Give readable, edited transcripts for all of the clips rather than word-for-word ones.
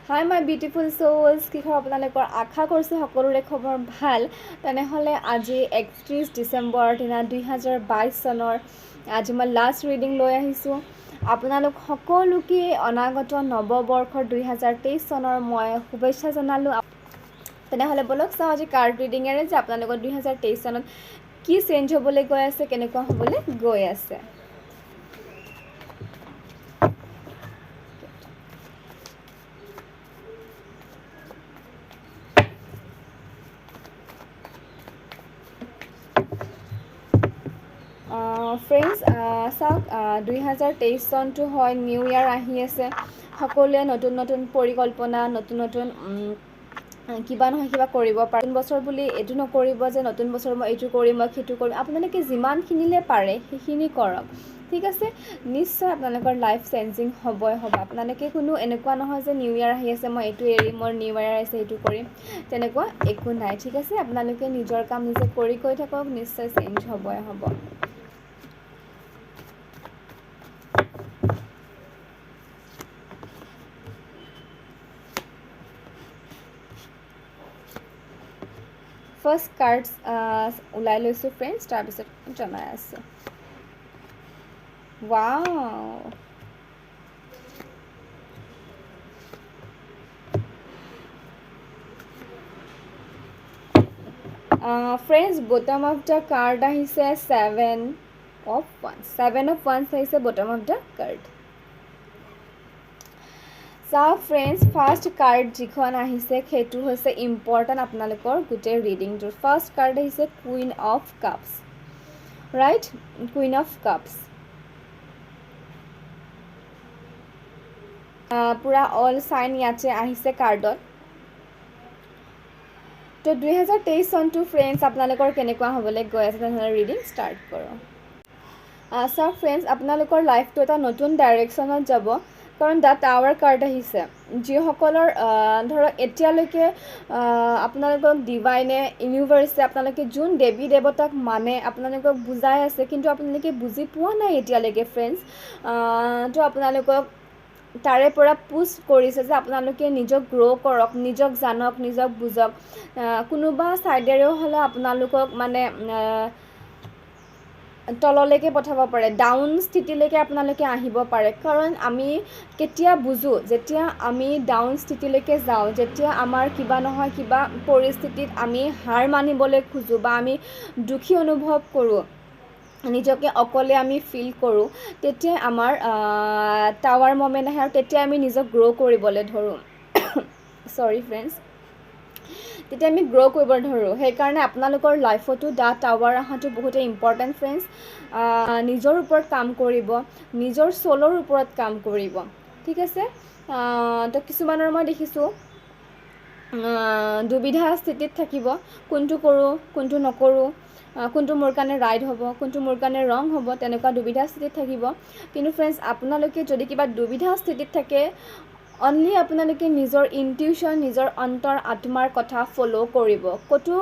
Hi my beautiful souls, কি খবৰ আপোনালোকৰ? আশা কৰিছোঁ সকলোৰে খবৰ ভাল। তেনেহ'লে আজি 31 ডিচেম্বৰ দিনা 2022 চনৰ আজি মই লাষ্ট ৰিডিং লৈ আহিছোঁ। আপোনালোক সকলোকে অনাগত নৱবৰ্ষৰ 2023 চনৰ মই শুভেচ্ছা জনালোঁ। তেনেহ'লে বলক চাওঁ আজি কাৰ্ড ৰিডিঙেৰে যে আপোনালোকৰ 2023 চনত কি চেঞ্জ হ'বলৈ গৈ আছে, কেনেকুৱা হ'বলৈ গৈ আছে। ফ্ৰেণ্ডছ চাওক, 2023 চনটো হয় নিউ ইয়াৰ আহি আছে। সকলোৱে নতুন নতুন পৰিকল্পনা, নতুন নতুন কিবা নহয় কিবা কৰিব পাৰে। নতুন বছৰ বুলি এইটো নকৰিব যে নতুন বছৰ মই এইটো কৰিম, মই সেইটো কৰিম। আপোনালোকে যিমানখিনিলে পাৰে সেইখিনি কৰক, ঠিক আছে। নিশ্চয় আপোনালোকৰ লাইফ চেঞ্জিং হ'বই হ'ব। আপোনালোকে কোনো এনেকুৱা নহয় যে নিউ ইয়াৰ আহি আছে মই এইটো এৰিম, মোৰ নিউ ইয়াৰ আহিছে এইটো কৰিম, তেনেকুৱা একো নাই, ঠিক আছে। আপোনালোকে নিজৰ কাম নিজে কৰি গৈ থাকক, নিশ্চয় চেঞ্জ হ'বই হ'ব। ফাৰ্ষ্ট কাৰ্ডছ ওলাই লৈছোঁ ফ্ৰেণ্ডছ, তাৰপিছত জনাই আছোঁ। Wow, friends bottom of the card আহিছে 7 of Wands আহিছে বটম অফ দ্য কাৰ্ড। চাওক ফ্ৰেণ্ডছ, ফাৰ্ষ্ট কাৰ্ড যিখন আহিছে সেইটো হৈছে ইম্পৰ্টেণ্ট আপোনালোকৰ গোটেই ৰিডিংটোৰ। ফাৰ্ষ্ট কাৰ্ড আহিছে queen of cups, right, queen of cups. পূৰা অল চাইন ইয়াতে আহিছে কাৰ্ডত। তো 2023 চনটো ফ্ৰেণ্ডছ আপোনালোকৰ কেনেকুৱা হ'বলৈ গৈ আছে, তেনেহ'লে ৰিডিং ষ্টাৰ্ট কৰোঁ। চাওক ফ্ৰেণ্ডছ, আপোনালোকৰ লাইফটো এটা নতুন ডাইৰেকশ্যনত যাব, কাৰণ দ্য টাৱাৰ কাৰ্ড আহিছে। যিসকলৰ ধৰক এতিয়ালৈকে আপোনালোকক ডিভাইনে, ইউনিভাৰ্ছে আপোনালোকে যোন দেৱী দেৱতাক মানে আপোনালোকক বুজাই আছে, কিন্তু আপোনালোকে বুজি পোৱা নাই এতিয়ালৈকে ফ্ৰেণ্ডছ। তো আপোনালোকক তাৰে পৰা পুছ কৰিছে যে আপোনালোকে নিজক গ্ৰ' কৰক, নিজক জানক, নিজক বুজক। কোনোবা ছাইডেৰেও হ'লে আপোনালোকক মানে তললৈকে পঠাব পাৰে, ডাউন স্থিতিলৈকে আপোনালোকে আহিব পাৰে। কাৰণ আমি কেতিয়া বুজোঁ, যেতিয়া আমি ডাউন স্থিতিলৈকে যাওঁ, যেতিয়া আমাৰ কিবা নহয় কিবা পৰিস্থিতিত আমি হাৰ মানিবলৈ খোজোঁ বা আমি দুখী অনুভৱ কৰোঁ, নিজকে অকলে আমি ফিল কৰোঁ, তেতিয়া আমাৰ টাৱাৰ মমেণ্ট আহে আৰু তেতিয়া আমি নিজক গ্ৰ' কৰিবলৈ ধৰোঁ। চৰি ফ্ৰেণ্ডছ, তেতিয়া আমি গ্ৰ' কৰিব ধৰোঁ। সেইকাৰণে আপোনালোকৰ লাইফতো দ্য টাৱাৰ অহাটো বহুতেই ইম্পৰ্টেণ্ট ফ্ৰেণ্ডছ। নিজৰ ওপৰত কাম কৰিব, নিজৰ চ'লৰ ওপৰত কাম কৰিব, ঠিক আছে। তো কিছুমানৰ মই দেখিছোঁ দুবিধা স্থিতিত থাকিব, কোনটো কৰোঁ কোনটো নকৰোঁ, কোনটো মোৰ কাৰণে ৰাইট হ'ব, কোনটো মোৰ কাৰণে ৰং হ'ব, তেনেকুৱা দুবিধা স্থিতিত থাকিব। কিন্তু ফ্ৰেণ্ডছ, আপোনালোকে যদি কিবা দুবিধা স্থিতিত থাকে, অনলি আপোনালোকে নিজৰ ইনটিউশ্যন, নিজৰ অন্তৰ আত্মাৰ কথা ফ'ল' কৰিব। ক'তো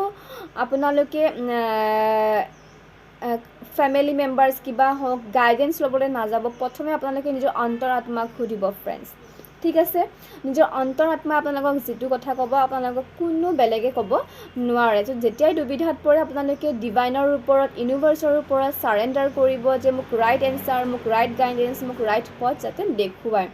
আপোনালোকে ফেমিলি মেম্বাৰ্ছ কিবা হওক গাইডেঞ্চ ল'বলৈ নাযাব। প্ৰথমে আপোনালোকে নিজৰ অন্তৰ আত্মাক সুধিব ফ্ৰেণ্ডছ, ঠিক আছে। নিজৰ অন্তৰ আত্মা আপোনালোকক যিটো কথা ক'ব, আপোনালোকক কোনো বেলেগে ক'ব নোৱাৰে। যেতিয়াই দুবিধাত পৰে আপোনালোকে ডিভাইনৰ ওপৰত, ইউনিভাৰ্ছৰ ওপৰত ছাৰেণ্ডাৰ কৰিব যে মোক ৰাইট এনচাৰ, মোক ৰাইট গাইডেঞ্চ, মোক ৰাইট পথ যাতে দেখুৱায়।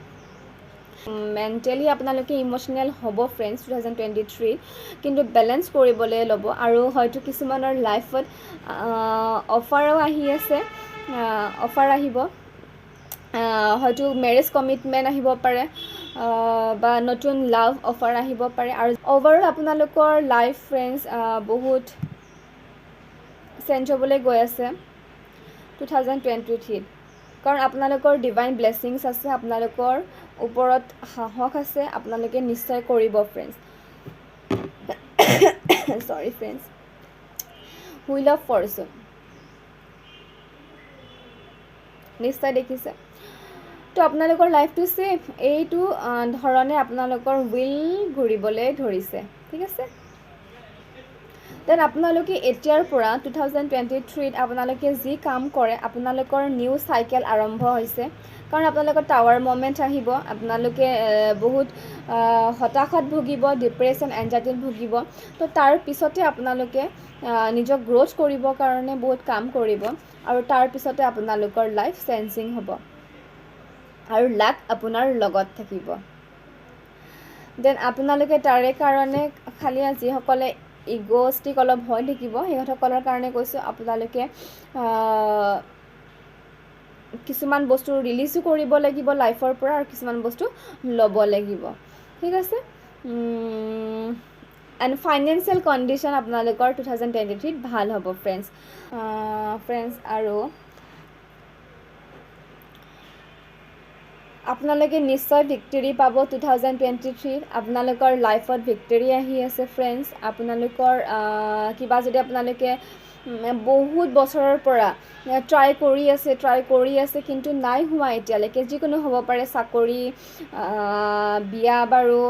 মেণ্টেলি আপোনালোকে ইম'চনেল হ'ব ফ্ৰেণ্ডছ 2023, কিন্তু বেলেঞ্চ কৰিবলৈ ল'ব। আৰু হয়তো কিছুমানৰ লাইফত অফাৰো আহি আছে, অফাৰ আহিব, হয়তো মেৰেজ কমিটমেণ্ট আহিব পাৰে বা নতুন লাভ অফাৰ আহিব পাৰে। আৰু অভাৰঅল আপোনালোকৰ লাইফ ফ্ৰেণ্ডছ বহুত চেঞ্জ হ'বলৈ গৈ আছে 2023। কাৰণ আপোনালোকৰ ডিভাইন ব্লেছিংছ আছে, আপোনালোকৰ ওপৰত সাহস আছে, আপোনালোকে নিশ্চয় কৰিব ফ্ৰেণ্ডছ। চৰি ফ্ৰেণ্ডছ, হুইল অফ ফৰচুন নিশ্চয় দেখিছে। তো আপোনালোকৰ লাইফটো ছেফ, এইটো ধৰণে আপোনালোকৰ হুইল ঘূৰিবলৈ ধৰিছে, ঠিক আছে। দেন আপোনালোকে এতিয়াৰ পৰা 2023ত আপোনালোকে যি কাম কৰে আপোনালোকৰ নিউ চাইকেল আৰম্ভ হৈছে কাৰণ আপোনালোকৰ টাৱাৰ মমেণ্ট আহিব আপোনালোকে বহুত হতাশাত ভুগিব ডিপ্ৰেশ্যন এনজাইটিত ভুগিব তো তাৰ পিছতে আপোনালোকে নিজক গ্ৰ'থ কৰিবৰ কাৰণে বহুত কাম কৰিব আৰু তাৰ পিছতে আপোনালোকৰ লাইফ চেঞ্জিং হ'ব আৰু লাক আপোনাৰ লগত থাকিব দেন আপোনালোকে তাৰে কাৰণে খালি যিসকলে ইগ'ষ্টিক অলপ ভয় থাকিব সিহঁতসকলৰ কাৰণে কৈছোঁ আপোনালোকে কিছুমান বস্তু ৰিলিজো কৰিব লাগিব লাইফৰ পৰা আৰু কিছুমান বস্তু ল'ব লাগিব ঠিক আছে এণ্ড ফাইনেন্সিয়েল কণ্ডিশ্যন আপোনালোকৰ 2023ত ভাল হ'ব ফ্ৰেণ্ডছ আৰু আপোনালোকে নিশ্চয় ভিক্টৰী পাব 2023ত আপোনালোকৰ লাইফত ভিক্টৰী আহি আছে ফ্ৰেণ্ডছ আপোনালোকৰ কিবা যদি আপোনালোকে বহুত বছৰৰ পৰা ট্ৰাই কৰি আছে কিন্তু নাই হোৱা এতিয়ালৈকে যিকোনো হ'ব পাৰে চাকৰি বিয়া বাৰু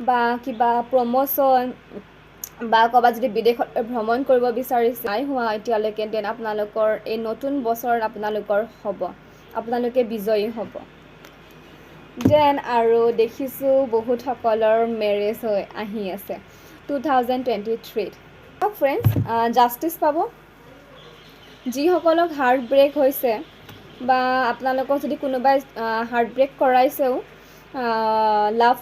বা কিবা প্ৰমোশ্যন বা ক'ৰবাত যদি বিদেশত ভ্ৰমণ কৰিব বিচাৰিছে নাই হোৱা এতিয়ালৈকে দেন আপোনালোকৰ এই নতুন বছৰ আপোনালোকৰ হ'ব আপোনালোকে বিজয়ী হ'ব দেন আৰু দেখিছোঁ বহুতসকলৰ মেৰেজ হৈ আহি আছে 2023ত ফ্ৰেণ্ডছ জাষ্টিছ পাব যিসকলক হাৰ্ট ব্ৰেক হৈছে বা আপোনালোকক যদি কোনোবাই হাৰ্ট ব্ৰেক কৰাইছেও লাভ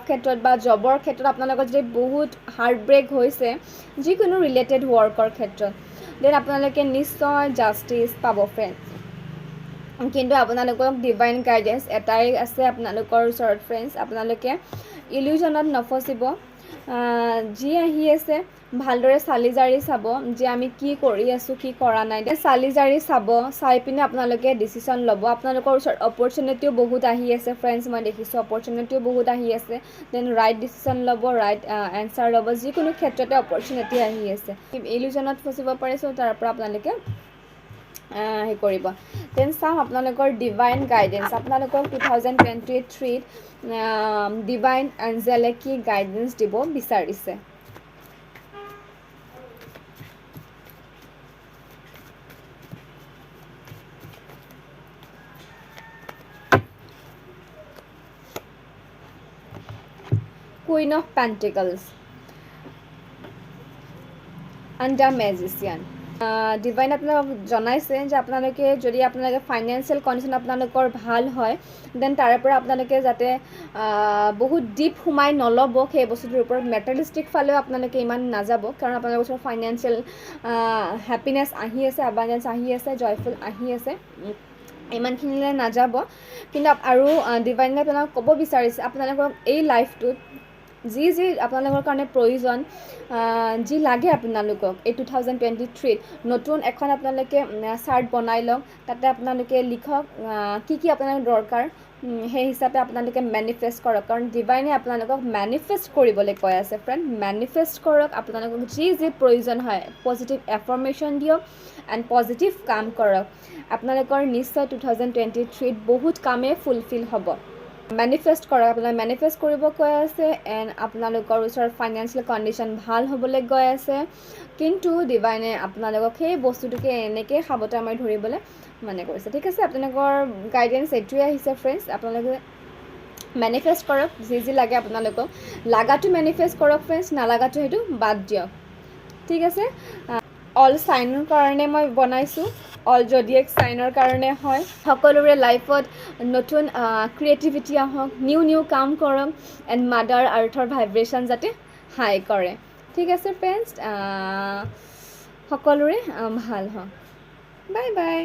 ক্ষেত্ৰত বা জবৰ ক্ষেত্ৰত আপোনালোকৰ যদি বহুত হাৰ্ট ব্ৰেক হৈছে যিকোনো ৰিলেটেড ৱৰ্কৰ ক্ষেত্ৰত দেন আপোনালোকে নিশ্চয় জাষ্টিছ পাব ফ্ৰেণ্ডছ কিন্তু আপোনালোকক ডিভাইন গাইডেঞ্চ এটাই আছে আপোনালোকৰ ওচৰত ফ্ৰেণ্ডছ আপোনালোকে ইলিউজনত নফচিব যি আহি আছে ভালদৰে চালি জাৰি চাব যে আমি কি কৰি আছোঁ কি কৰা নাই চালি জাৰি চাই পিনে আপোনালোকে ডিচিশ্যন ল'ব আপোনালোকৰ ওচৰত অপৰচুনিটিও বহুত আহি আছে ফ্ৰেণ্ডছ মই দেখিছোঁ অপৰচুনিটিও বহুত আহি আছে দেন ৰাইট ডিচিশ্যন ল'ব ৰাইট এনচাৰ ল'ব যিকোনো ক্ষেত্ৰতে অপৰচুনিটি আহি আছে ইলিউজনত ফচিব পাৰে চ' তাৰ পৰা আপোনালোকে সেই কৰিব দেন চাওঁ আপোনালোকৰ ডিভাইন গাইডেঞ্চ আপোনালোকক 2023ত ডিভাইন এঞ্জেলে কি গাইডেঞ্চ দিব বিচাৰিছে queen of pentacles and the magician divine আপোনালোকক জনাইছে যে আপোনালোকে যদি আপোনালোকে ফাইনেন্সিয়েল কণ্ডিশ্যন আপোনালোকৰ ভাল হয় দেন তাৰে পৰা আপোনালোকে যাতে বহুত ডিপ সোমাই নল'ব সেই বস্তুটোৰ ওপৰত মেটেৰিয়েলিষ্টিক ফালেও আপোনালোকে ইমান নাযাব কাৰণ আপোনালোকৰ ওচৰত ফাইনেন্সিয়েল হেপিনেছ আহি আছে এবাণ্ডেঞ্চ আহি আছে জয়ফুল আহি আছে ইমানখিনিলৈ নাযাব কিন্তু আৰু ডিভাইনে আপোনালোকক ক'ব বিচাৰিছে আপোনালোকক এই লাইফটোত যি আপোনালোকৰ কাৰণে প্ৰয়োজন যি লাগে আপোনালোকক এই 2023ত নতুন এখন আপোনালোকে চাৰ্ট বনাই লওক তাতে আপোনালোকে লিখক কি আপোনালোকৰ দৰকাৰ সেই হিচাপে আপোনালোকে মেনিফেষ্ট কৰক কাৰণ ডিভাইনে আপোনালোকক মেনিফেষ্ট কৰিবলৈ কৈ আছে ফ্ৰেণ্ড মেনিফেষ্ট কৰক আপোনালোকক যি প্ৰয়োজন হয় পজিটিভ এফাৰ্মেশ্যন দিয়ক এণ্ড পজিটিভ কাম কৰক আপোনালোকৰ নিশ্চয় 2023ত বহুত কামেই ফুলফিল হ'ব মেনিফেষ্ট কৰক আপোনালোকে মেনিফেষ্ট কৰিব কৈ আছে এণ্ড আপোনালোকৰ ওচৰত ফাইনেন্সিয়েল কণ্ডিশ্যন ভাল হ'বলৈ গৈ আছে কিন্তু ডিভাইনে আপোনালোকক সেই বস্তুটোকে এনেকৈ সাৱতা মাৰি ধৰিবলৈ মানে কৰিছে ঠিক আছে আপোনালোকৰ গাইডেঞ্চ এইটোৱে আহিছে ফ্ৰেণ্ডছ আপোনালোকে মেনিফেষ্ট কৰক যি লাগে আপোনালোকক লাগাটো মেনিফেষ্ট কৰক ফ্ৰেণ্ডছ নালাগাটো সেইটো বাদ দিয়ক ঠিক আছে অল চাইনৰ কাৰণে মই বনাইছোঁ অল জডিয়েক চাইনৰ কাৰণে হয় সকলোৰে লাইফত নতুন ক্ৰিয়েটিভিটি আহক নিউ কাম কৰক এণ্ড মাদাৰ আৰ্থৰ ভাইব্ৰেশ্যন যাতে হাই কৰে ঠিক আছে ফ্ৰেণ্ডছ সকলোৰে ভাল হওক বাই বাই